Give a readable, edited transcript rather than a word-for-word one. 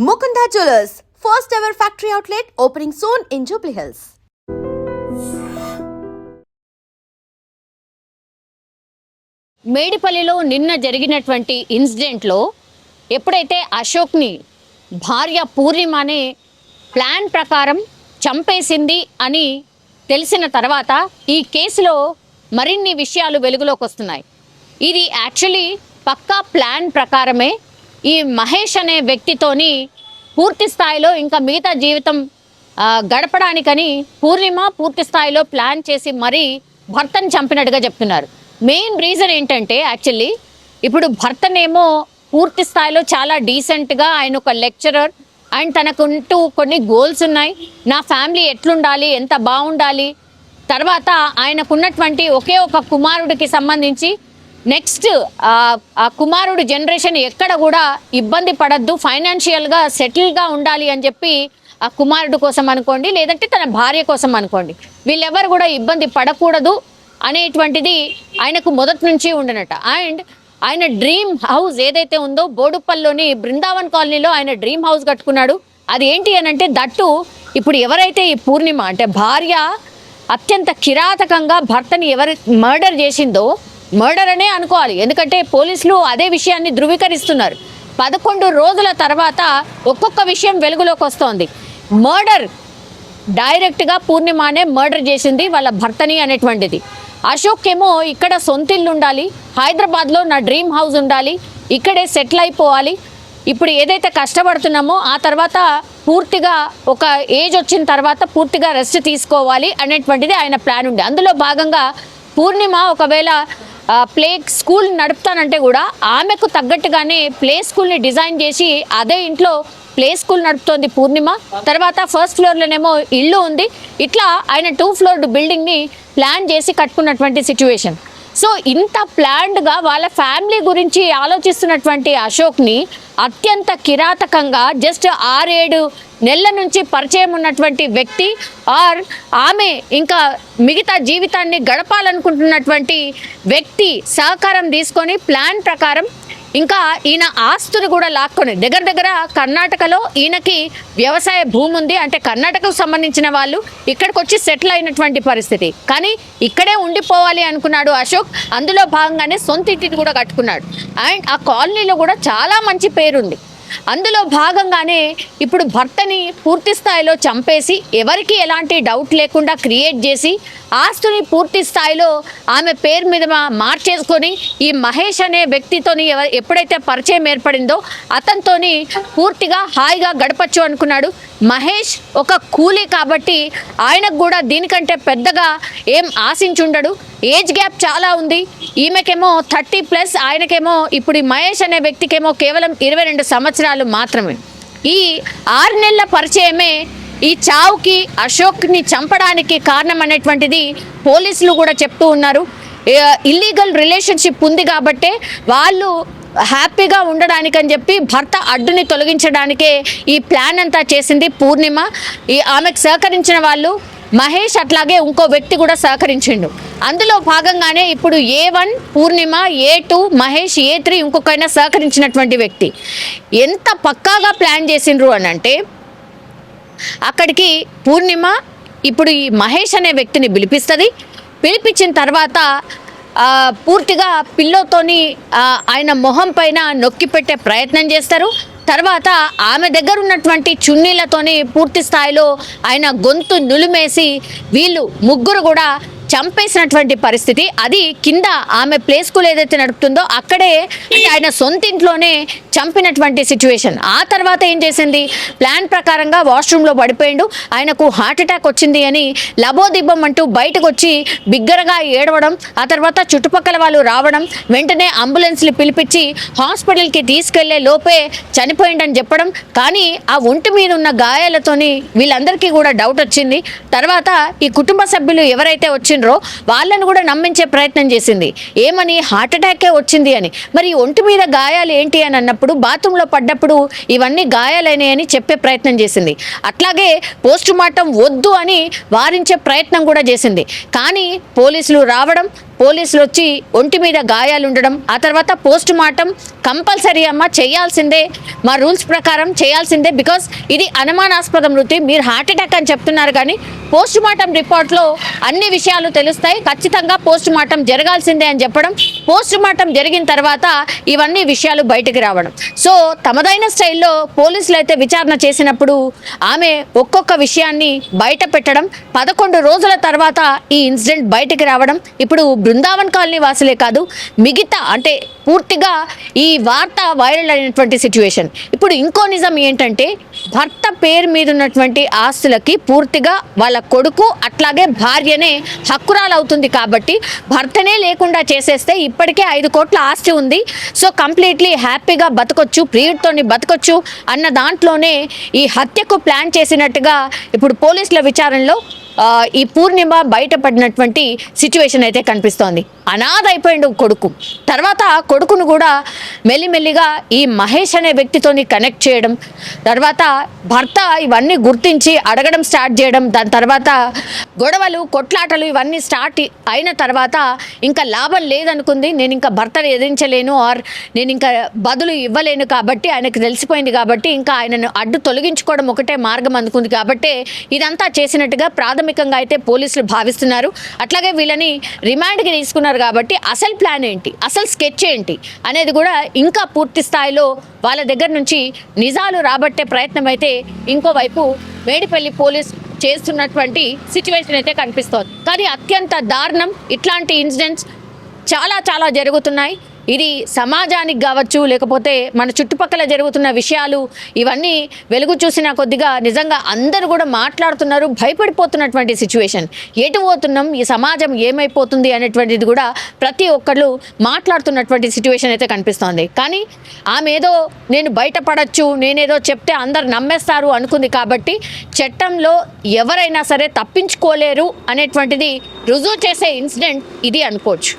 Mukunda Jewellers, first ever factory outlet opening soon in Jubilee Hills. మేడిపల్లిలో నిన్న జరిగినటువంటి ఇన్సిడెంట్లో ఎప్పుడైతే అశోక్ని భార్య పూర్ణిమనే ప్లాన్ ప్రకారం చంపేసింది అని తెలిసిన తర్వాత ఈ కేసులో మరిన్ని విషయాలు వెలుగులోకి వస్తున్నాయి. ఇది యాక్చువల్లీ పక్కా ప్లాన్ ప్రకారమే ఈ మహేష్ అనే వ్యక్తితోని పూర్తి స్థాయిలో ఇంకా మిగతా జీవితం గడపడానికని పూర్ణిమ పూర్తి స్థాయిలో ప్లాన్ చేసి మరీ భర్తను చంపినట్టుగా చెప్తున్నారు. మెయిన్ రీజన్ ఏంటంటే యాక్చువల్లీ ఇప్పుడు భర్తనేమో పూర్తి స్థాయిలో చాలా డీసెంట్గా ఆయన ఒక లెక్చరర్ అండ్ తనకుంటూ కొన్ని గోల్స్ ఉన్నాయి. నా ఫ్యామిలీ ఎట్లుండాలి, ఎంత బాగుండాలి, తర్వాత ఆయనకున్నటువంటి ఒకే ఒక కుమారుడికి సంబంధించి నెక్స్ట్ ఆ కుమారుడు జనరేషన్ ఎక్కడ కూడా ఇబ్బంది పడద్దు, ఫైనాన్షియల్గా సెటిల్గా ఉండాలి అని చెప్పి ఆ కుమారుడు కోసం అనుకోండి, లేదంటే తన భార్య కోసం అనుకోండి, వీళ్ళెవరు కూడా ఇబ్బంది పడకూడదు అనేటువంటిది ఆయనకు మొదటి నుంచి ఉండనట. అండ్ ఆయన డ్రీమ్ హౌస్ ఏదైతే ఉందో బోడుప్పల్లోని బృందావన్ కాలనీలో ఆయన డ్రీమ్ హౌస్ కట్టుకున్నాడు. అది ఏంటి అని అంటే దట్టు ఇప్పుడు ఎవరైతే ఈ పూర్ణిమ అంటే భార్య అత్యంత కిరాతకంగా భర్తని ఎవరు మర్డర్ చేసిందో, మర్డర్ అనే అనుకోవాలి, ఎందుకంటే పోలీసులు అదే విషయాన్ని ధృవీకరిస్తున్నారు. 11 రోజుల తర్వాత ఒక్కొక్క విషయం వెలుగులోకి వస్తోంది. మర్డర్ డైరెక్ట్గా పూర్ణిమనే మర్డర్ చేసింది వాళ్ళ భర్తని అనేటువంటిది. అశోక్ ఏమో ఇక్కడ సొంతిల్లు ఉండాలి, హైదరాబాద్లో నా డ్రీమ్ హౌస్ ఉండాలి, ఇక్కడే సెటిల్ అయిపోవాలి, ఇప్పుడు ఏదైతే కష్టపడుతున్నామో ఆ తర్వాత పూర్తిగా ఒక ఏజ్ వచ్చిన తర్వాత పూర్తిగా రెస్ట్ తీసుకోవాలి అనేటువంటిది ఆయన ప్లాన్ ఉంది. అందులో భాగంగా పూర్ణిమ ఒకవేళ ప్లే స్కూల్ నడుపుతానంటే కూడా ఆమెకు తగ్గట్టుగానే ప్లే స్కూల్ని డిజైన్ చేసి అదే ఇంట్లో ప్లే స్కూల్ నడుపుతోంది పూర్ణిమ. తర్వాత ఫస్ట్ ఫ్లోర్లోనేమో ఇల్లు ఉంది. ఇట్లా ఆయన 2 ఫ్లోర్డ్ బిల్డింగ్ని ప్లాన్ చేసి కట్టుకున్నటువంటి సిచ్యువేషన్. సో ఇంత ప్లాన్డ్గా వాళ్ళ ఫ్యామిలీ గురించి ఆలోచిస్తున్నటువంటి అశోక్ని అత్యంత కిరాతకంగా జస్ట్ 6-7 నెలల నుంచి పరిచయం ఉన్నటువంటి వ్యక్తి ఆర్ ఆమె ఇంకా మిగతా జీవితాన్ని గడపాలనుకుంటున్నటువంటి వ్యక్తి సహకారం తీసుకొని ప్లాన్ ప్రకారం ఇంకా ఈయన ఆస్తులు కూడా లాక్కొని దగ్గర కర్ణాటకలో ఈయనకి వ్యవసాయ భూమి ఉంది. అంటే కర్ణాటకకు సంబంధించిన వాళ్ళు ఇక్కడికి వచ్చి సెటిల్ అయినటువంటి పరిస్థితి. కానీ ఇక్కడే ఉండిపోవాలి అనుకున్నాడు అశోక్. అందులో భాగంగానే సొంత ఇంటిని కూడా కట్టుకున్నాడు. అండ్ ఆ కాలనీలో కూడా చాలా మంచి పేరుంది. అందులో భాగంగానే ఇప్పుడు భర్తని పూర్తి స్థాయిలో చంపేసి ఎవరికి ఎలాంటి డౌట్ లేకుండా క్రియేట్ చేసి ఆస్తుని పూర్తి స్థాయిలో ఆమె పేరు మీద మార్చేసుకొని ఈ మహేష్ అనే వ్యక్తితోని ఎప్పుడైతే పరిచయం ఏర్పడిందో అతనితోని పూర్తిగా హాయిగా గడపచ్చు అనుకున్నాడు. మహేష్ ఒక కూలీ కాబట్టి ఆయనకు కూడా దీనికంటే పెద్దగా ఏం ఆశించుండడు. ఏజ్ గ్యాప్ చాలా ఉంది. ఈమెకేమో 30+, ఆయనకేమో ఇప్పుడు ఈ మహేష్ అనే వ్యక్తికేమో కేవలం 22 సంవత్సరాలు మాత్రమే. ఈ 6 నెలల పరిచయమే ఈ చావుకి అశోక్ని చంపడానికి కారణం అనేటువంటిది పోలీసులు కూడా చెప్తూ ఉన్నారు. ఇల్లీగల్ రిలేషన్షిప్ ఉంది కాబట్టే వాళ్ళు హ్యాపీగా ఉండడానికని చెప్పి భర్త అడ్డుని తొలగించడానికే ఈ ప్లాన్ అంతా చేసింది పూర్ణిమ. ఆమెకు సహకరించిన వాళ్ళు మహేష్, అట్లాగే ఇంకో వ్యక్తి కూడా సహకరించిండు. అందులో భాగంగానే ఇప్పుడు A1 పూర్ణిమ, A2 మహేష్, A3 ఇంకొకైనా సహకరించినటువంటి వ్యక్తి. ఎంత పక్కాగా ప్లాన్ చేసిండ్రు అని అంటే అక్కడికి పూర్ణిమ ఇప్పుడు ఈ మహేష్ అనే వ్యక్తిని పిలిపిస్తుంది. పిలిపించిన తర్వాత పూర్తిగా పిల్లోతోని ఆయన మొహం పైన నొక్కి పెట్టే ప్రయత్నం చేస్తారు. తర్వాత ఆమె దగ్గర ఉన్నటువంటి చున్నీలతోని పూర్తి స్థాయిలో ఆయన గొంతు నులిమేసి వీళ్ళు ముగ్గురు కూడా చంపేసినటువంటి పరిస్థితి. అది కింద ఆమె ప్లే స్కూల్ ఏదైతే నడుపుతుందో అక్కడే, అంటే ఆయన సొంత ఇంట్లోనే చంపినటువంటి సిచ్యువేషన్. ఆ తర్వాత ఏం చేసింది, ప్లాన్ ప్రకారంగా వాష్రూమ్లో పడిపోయిండు, ఆయనకు హార్ట్ అటాక్ వచ్చింది అని లబోదిబ్బం అంటూ బయటకు వచ్చి బిగ్గరగా ఏడవడం, ఆ తర్వాత చుట్టుపక్కల వాళ్ళు రావడం, వెంటనే అంబులెన్స్లు పిలిపించి హాస్పిటల్కి తీసుకెళ్లే లోపే చనిపోయిండని చెప్పడం. కానీ ఆ ఒంటి మీద ఉన్న గాయాలతోని వీళ్ళందరికీ కూడా డౌట్ వచ్చింది. తర్వాత ఈ కుటుంబ సభ్యులు ఎవరైతే వచ్చిండ్రో వాళ్ళను కూడా నమ్మించే ప్రయత్నం చేసింది. ఏమని, హార్ట్ అటాకే వచ్చింది అని. మరి ఒంటి మీద గాయాలు ఏంటి అని అన్నప్పుడు బాత్రూంలో పడ్డప్పుడు ఇవన్నీ గాయాలైనాయని చెప్పే ప్రయత్నం చేసింది. అట్లాగే పోస్ట్ మార్టం వద్దు అని వారించే ప్రయత్నం కూడా చేసింది. కానీ పోలీసులు రావడం, పోలీసులు వచ్చి ఒంటి మీద గాయాలు ఉండడం, ఆ తర్వాత పోస్ట్ మార్టం కంపల్సరీ అమ్మ చేయాల్సిందే, మా రూల్స్ ప్రకారం చేయాల్సిందే, బికాస్ ఇది అనుమానాస్పద మృతి, మీరు హార్ట్ అటాక్ అని చెప్తున్నారు కానీ పోస్ట్ మార్టం రిపోర్ట్లో అన్ని విషయాలు తెలుస్తాయి, ఖచ్చితంగా పోస్ట్ మార్టం జరగాల్సిందే అని చెప్పడం, పోస్ట్ మార్టం జరిగిన తర్వాత ఇవన్నీ విషయాలు బయటకు రావడం. సో తమదైన స్టైల్లో పోలీసులు అయితే విచారణ చేసినప్పుడు ఆమె ఒక్కొక్క విషయాన్ని బయట పెట్టడం, 11 రోజుల తర్వాత ఈ ఇన్సిడెంట్ బయటకు రావడం. ఇప్పుడు బృందావన్ కాలనీ వాసులే కాదు, మిగతా అంటే పూర్తిగా ఈ వార్త వైరల్ అయినటువంటి సిచ్యువేషన్. ఇప్పుడు ఇంకో నిజం ఏంటంటే, భర్త పేరు మీద ఉన్నటువంటి ఆస్తులకి పూర్తిగా వాళ్ళ కొడుకు అట్లాగే భార్యనే హక్కురాలు అవుతుంది. కాబట్టి భర్తనే లేకుండా చేసేస్తే ఇప్పటికే 5 కోట్ల ఆస్తి ఉంది, సో కంప్లీట్లీ హ్యాపీగా బతకొచ్చు, ప్రియుడితోని బతకొచ్చు అన్న దాంట్లోనే ఈ హత్యకు ప్లాన్ చేసినట్టుగా ఇప్పుడు పోలీసుల విచారణలో ఈ పూర్ణిమ బయటపడినటువంటి సిచ్యువేషన్ అయితే కనిపిస్తోంది. అనాథ అయిపోయిండు కొడుకు. తర్వాత కొడుకును కూడా మెల్లిమెల్లిగా ఈ మహేష్ అనే వ్యక్తితోని కనెక్ట్ చేయడం, తర్వాత భర్త ఇవన్నీ గుర్తించి అడగడం స్టార్ట్ చేయడం, దాని తర్వాత గొడవలు కొట్లాటలు ఇవన్నీ స్టార్ట్ అయిన తర్వాత ఇంకా లాభం లేదనుకుంది, నేను ఇంకా భర్తను ఎదిరించలేను ఆర్ నేను ఇంకా బదులు ఇవ్వలేను కాబట్టి ఆయనకు తెలిసిపోయింది కాబట్టి ఇంకా ఆయనను అడ్డు తొలగించుకోవడం ఒకటే మార్గం అనుకుంది కాబట్టి ఇదంతా చేసినట్టుగా ప్రాథమికంగా అయితే పోలీసులు భావిస్తున్నారు. అట్లాగే వీళ్ళని రిమాండ్కి తీసుకున్నారు కాబట్టి అసలు ప్లాన్ ఏంటి, అసలు స్కెచ్ ఏంటి అనేది కూడా ఇంకా పూర్తి స్థాయిలో వాళ్ళ దగ్గర నుంచి నిజాలు రాబట్టే ప్రయత్నం అయితే ఇంకోవైపు మేడిపల్లి పోలీస్ చేస్తున్నటువంటి సిచ్యువేషన్ అయితే కనిపిస్తోంది. కానీ అత్యంత దారుణం, ఇట్లాంటి ఇన్సిడెంట్స్ చాలా చాలా జరుగుతున్నాయి. ఇది సమాజానికి కావచ్చు, లేకపోతే మన చుట్టుపక్కల జరుగుతున్న విషయాలు ఇవన్నీ వెలుగు చూసిన కొద్దిగా నిజంగా అందరూ కూడా మాట్లాడుతున్నారు, భయపడిపోతున్నటువంటి సిచ్యువేషన్. ఎటు పోతున్నాం, ఈ సమాజం ఏమైపోతుంది అనేటువంటిది కూడా ప్రతి ఒక్కళ్ళు మాట్లాడుతున్నటువంటి సిచ్యువేషన్ అయితే కనిపిస్తోంది. కానీ ఆమె ఏదో నేను బయటపడచ్చు, నేనేదో చెప్తే అందరు నమ్మేస్తారు అనుకుంది కాబట్టి చట్టంలో ఎవరైనా సరే తప్పించుకోలేరు అనేటువంటిది రుజువు చేసే ఇన్సిడెంట్ ఇది అనుకోవచ్చు.